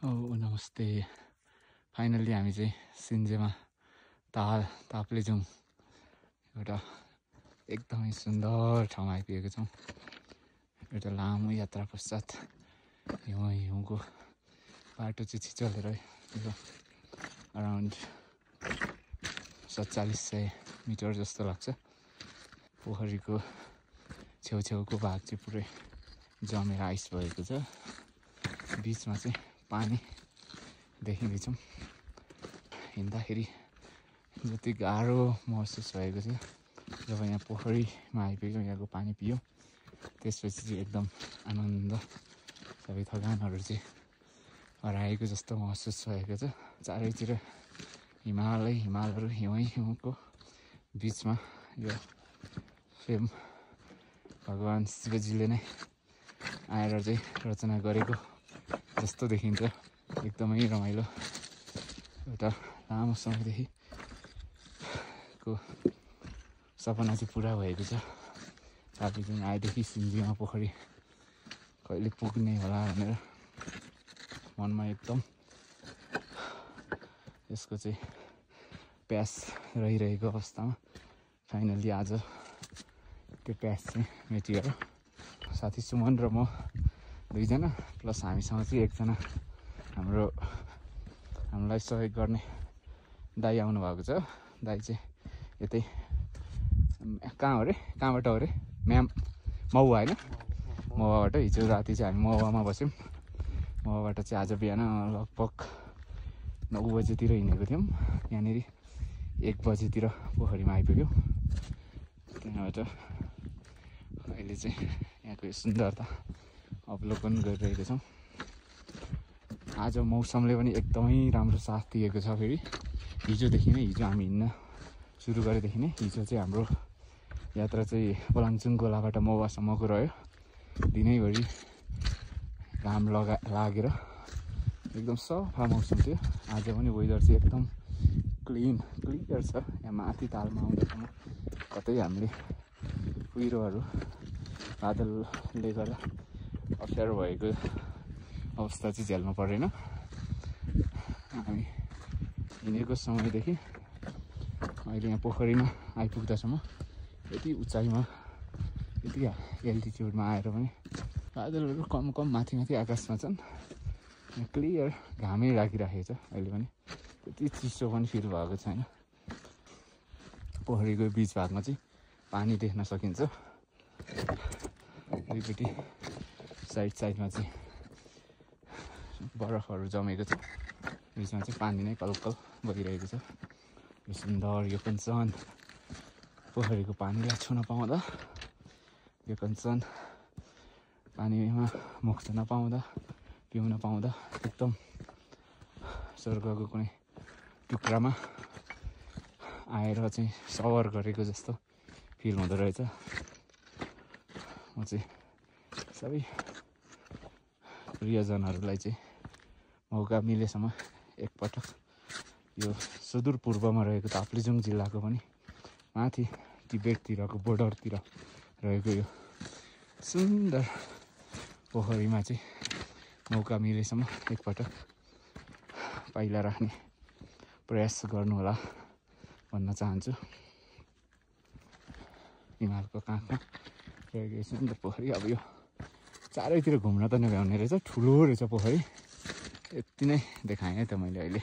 नमस्ते। फाइनल्ली हामी चाहिँ सिन्जेमा ताप्लेजुङ एउटा एकदमै सुन्दर ठाउँमा आइपुगेको छौँ। एउटा लामो यात्रा पश्चात हिउँको बाटो चाहिँ छिचोलेर अराउन्ड 4700 मिटर जस्तो लाग्छ। पोखरीको छेउछेउको भाग चाहिँ पुरै जमेर आइस भएको छ। बिचमा चाहिँ पानी देखिँदैछौँ। हिँड्दाखेरि जति गाह्रो महसुस भएको थियो जब यहाँ पोखरीमा आइपुग्यौँ, यहाँको पानी पियौँ, त्यसपछि चाहिँ एकदम आनन्द, सबै थकानहरू चाहिँ हराएको जस्तो महसुस भएको छ। चारैतिर हिमालहरू, हिउँको बिचमा यो स्वयं भगवान शिवजीले नै आएर चाहिँ रचना गरेको जस्तो देखिन्छ। एकदमै रमाइलो, एउटा लामो समयदेखि को सपना चाहिँ पुरा भएको छ। ताप्लेजुङ आएदेखि सिन्जीमा पोखरी कहिले पुग्ने होला भनेर मनमा एकदम यसको चाहिँ प्यास रहिरहेको अवस्थामा फाइनल्ली आज त्यो प्यास चाहिँ मेटियो। साथी सुमन र म दुईजना प्लस हामीसँग चाहिँ एकजना हामीलाई सहयोग गर्ने दाइ आउनु भएको छ। दाइ चाहिँ यतै कहाँबाट हो अरे महुवा होइन, महुवाबाट हिजो राति चाहिँ हामी महुवामा बस्यौँ। महुवाबाट चाहिँ आज बिहान लगभग 9 बजेतिर हिँडेको थियौँ। यहाँनिर 1 बजेतिर पोखरीमा आइपुग्यौँ। त्यहाँबाट अहिले चाहिँ यहाँको यो सुन्दरता अवलोकन गरिरहेको छौँ। आज मौसमले पनि एकदमै राम्रो साथ दिएको छ। फेरि हिजो हामी हिँड्न सुरु गरेदेखि नै हिजो चाहिँ हाम्रो यात्रा चाहिँ पलाङचुङ गोलाबाट महुवासम्मको रह्यो। दिनैभरि घाम लागेर एकदम सफा मौसम थियो। आज पनि वेदर चाहिँ एकदम क्लियर छ। यहाँ माथि तालमा आउँदैसम्म कतै हामीले कुहिरोहरू बादलले गर्दा अप्ठ्यारो भएको अवस्था चाहिँ झेल्नु परेन। हामी हिँडेको समयदेखि अहिले यहाँ पोखरीमा आइपुग्दासम्म यति उचाइमा, यति एल्टिट्युडमा आएर पनि बादलहरू कम माथि आकाशमा छन्। यहाँ क्लियर घामै लागिराखेको छ। अहिले पनि त्यति चिसो पनि फिल भएको छैन। पोखरीको बिच भागमा चाहिँ पानी देख्न सकिन्छ। दुईपट्टि साइडमा चाहिँ बरफहरू जमेको छ। बिचमा चाहिँ पानी नै कलकल बगिरहेको छ। यो सुन्दर यो कञ्चन पोखरीको पानीलाई छुन पाउँदा, यो कञ्चन पानीमा मुख धुन पाउँदा, पिउन पाउँदा एकदम स्वर्गको कुनै टुक्रामा आएर चाहिँ सवर गरेको जस्तो फिल हुँदो रहेछ। म चाहिँ सबै प्रियजनहरूलाई चाहिँ मौका मिलेसम्म एकपटक यो सुदूरपूर्वमा रहेको ताप्लेजुङ जिल्लाको पनि माथि तिब्बततिरको बोर्डरतिर रहेको यो सुन्दर पोखरीमा चाहिँ मौका मिलेसम्म एकपटक पाइला राख्ने प्रयास गर्नुहोला भन्न चाहन्छु। हिमालको काखमा रहेको सुन्दर पोखरी। अब यो चारैतिर घुम्न त नभ्याउने रहेछ, ठुलो रहेछ पोखरी। यति नै देखाएँ है त मैले अहिले।